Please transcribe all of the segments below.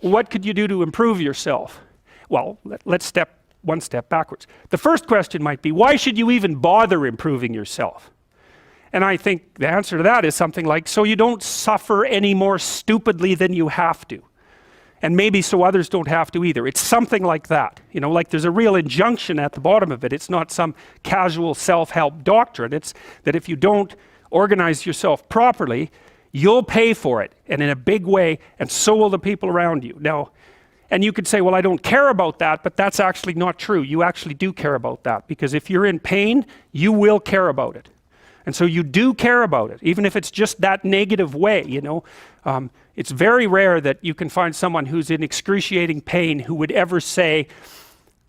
what could you do to improve yourself? Well, let's step one step backwards. The first question might be, why should you even bother improving yourself? And I think the answer to that is something like, so you don't suffer any more stupidly than you have to. And maybe so others don't have to either. It's something like that. You know, like there's a real injunction at the bottom of it. It's not some casual self-help doctrine. It's that if you don't organize yourself properly, you'll pay for it, and in a big way, and so will the people around you. Now, and you could say, well, I don't care about that, but that's actually not true. You actually do care about that, because if you're in pain, you will care about it. And so you do care about it, even if it's just that negative way, you know. It's very rare that you can find someone who's in excruciating pain who would ever say,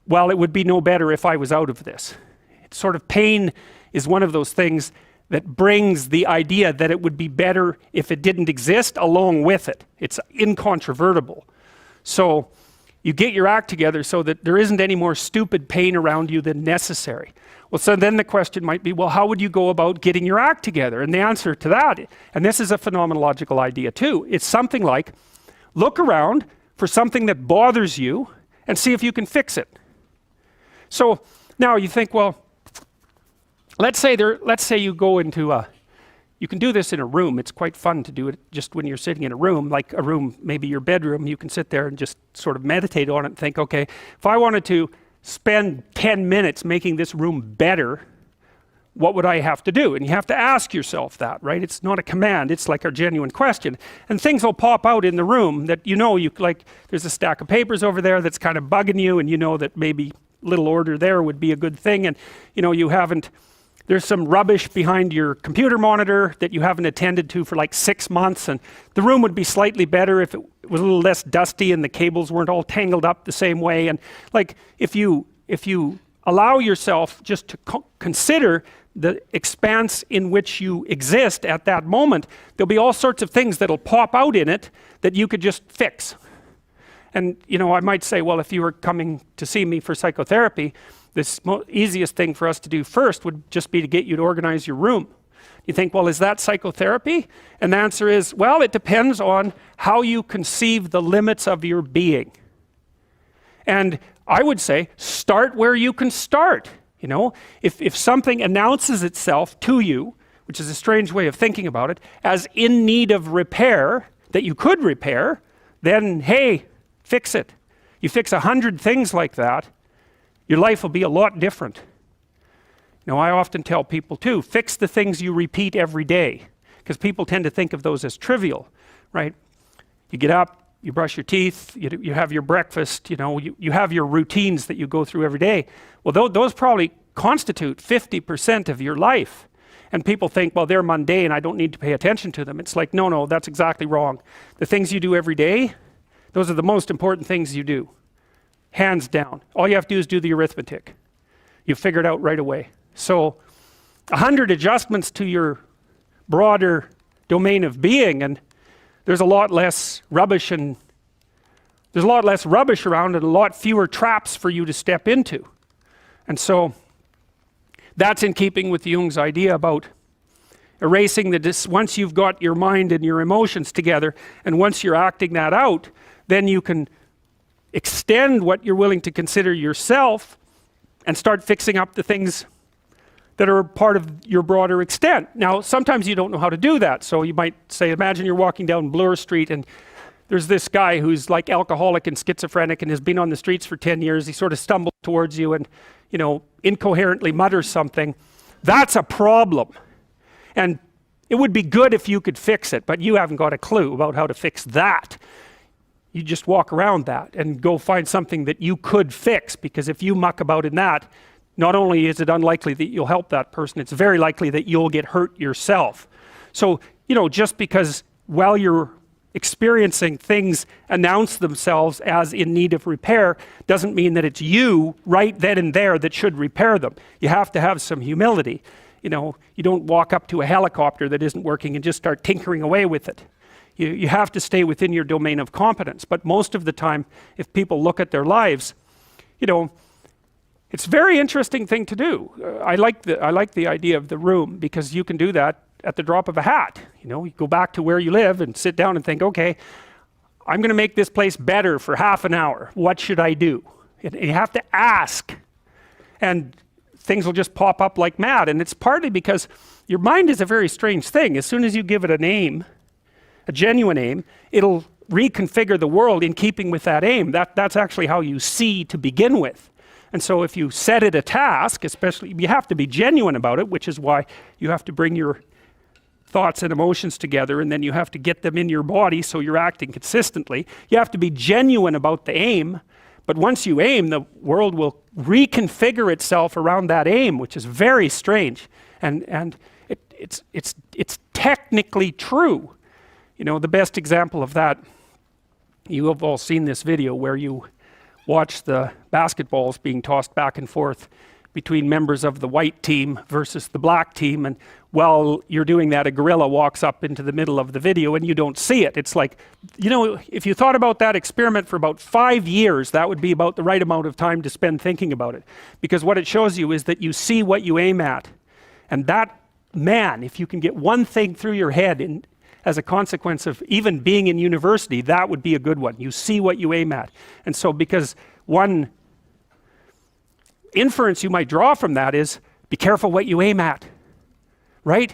well, it would be no better if I was out of this. It's sort of pain is one of those things that brings the idea that it would be better if it didn't exist along with it. It's incontrovertible. So you get your act together so that there isn't any more stupid pain around you than necessary. Well, so then the question might be, well, how would you go about getting your act together? And the answer to that, and this is a phenomenological idea too, it's something like, look around for something that bothers you and see if you can fix it. So now you think, well, let's say you go into you can do this in a room. It's quite fun to do it just when you're sitting in a room, like a room, maybe your bedroom. You can sit there and just sort of meditate on it and think, okay, if I wanted to spend 10 minutes making this room better, what would I have to do? And you have to ask yourself that, right? It's not a command, it's like a genuine question. And things will pop out in the room that you know, like there's a stack of papers over there that's kind of bugging you, and you know that maybe little order there would be a good thing, and you know, there's some rubbish behind your computer monitor that you haven't attended to for like 6 months, and the room would be slightly better if it was a little less dusty and the cables weren't all tangled up the same way. And like if you allow yourself just to consider the expanse in which you exist at that moment, there'll be all sorts of things that'll pop out in it that you could just fix. And you know, I might say, well, if you were coming to see me for psychotherapy, the easiest thing for us to do first would just be to get you to organize your room. You think, well, is that psychotherapy? And the answer is, well, it depends on how you conceive the limits of your being. And I would say, start where you can start. You know, if something announces itself to you, which is a strange way of thinking about it, as in need of repair, that you could repair, then hey, fix it. You fix 100 things like that, your life will be a lot different. Now, I often tell people too, fix the things you repeat every day, because people tend to think of those as trivial, right? You get up, you brush your teeth, you have your breakfast, you know, you have your routines that you go through every day. Well, those probably constitute 50% of your life. And people think, well, they're mundane, I don't need to pay attention to them. It's like, no, that's exactly wrong. The things you do every day, those are the most important things you do. Hands down. All you have to do is do the arithmetic. You figure it out right away. So 100 adjustments to your broader domain of being, and there's a lot less rubbish around, and a lot fewer traps for you to step into. And so that's in keeping with Jung's idea about erasing once you've got your mind and your emotions together, and once you're acting that out, then you can extend what you're willing to consider yourself and start fixing up the things that are part of your broader extent. Now, sometimes you don't know how to do that. So you might say, imagine you're walking down Bloor Street and there's this guy who's like alcoholic and schizophrenic and has been on the streets for 10 years. He sort of stumbles towards you and, you know, incoherently mutters something. That's a problem. And it would be good if you could fix it, but you haven't got a clue about how to fix that. You just walk around that and go find something that you could fix, because if you muck about in that, not only is it unlikely that you'll help that person, it's very likely that you'll get hurt yourself. So, you know, just because while you're experiencing things announce themselves as in need of repair doesn't mean that it's you right then and there that should repair them. You have to have some humility. You know, you don't walk up to a helicopter that isn't working and just start tinkering away with it. You have to stay within your domain of competence. But most of the time, if people look at their lives, you know, it's a very interesting thing to do. I like the idea of the room, because you can do that at the drop of a hat. You know, you go back to where you live and sit down and think, okay, I'm going to make this place better for half an hour. What should I do? And you have to ask. And things will just pop up like mad. And it's partly because your mind is a very strange thing. As soon as you give it a name, a genuine aim, it'll reconfigure the world in keeping with that aim. That's actually how you see to begin with. And so if you set it a task, especially, you have to be genuine about it, which is why you have to bring your thoughts and emotions together, and then you have to get them in your body so you're acting consistently. You have to be genuine about the aim, but once you aim, the world will reconfigure itself around that aim, which is very strange. And it's technically true. You know, the best example of that, you have all seen this video where you watch the basketballs being tossed back and forth between members of the white team versus the black team, and while you're doing that, a gorilla walks up into the middle of the video and you don't see it. It's like, you know, if you thought about that experiment for about 5 years, that would be about the right amount of time to spend thinking about it. Because what it shows you is that you see what you aim at. And that, man, if you can get one thing through your head as a consequence of even being in university, that would be a good one. You see what you aim at. And so because one inference you might draw from that is, be careful what you aim at, right?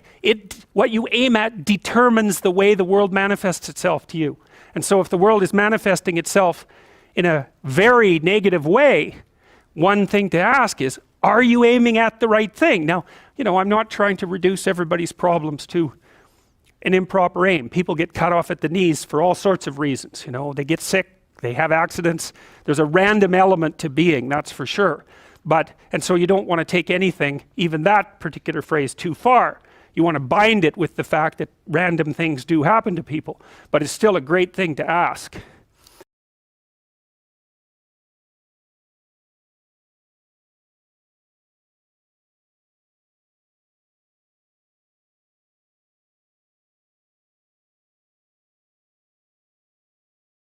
What you aim at determines the way the world manifests itself to you. And so if the world is manifesting itself in a very negative way, one thing to ask is, are you aiming at the right thing? Now, you know, I'm not trying to reduce everybody's problems to an improper aim. People get cut off at the knees for all sorts of reasons. You know, they get sick, they have accidents. There's a random element to being, that's for sure. And so you don't want to take anything, even that particular phrase, too far. You want to bind it with the fact that random things do happen to people, but it's still a great thing to ask.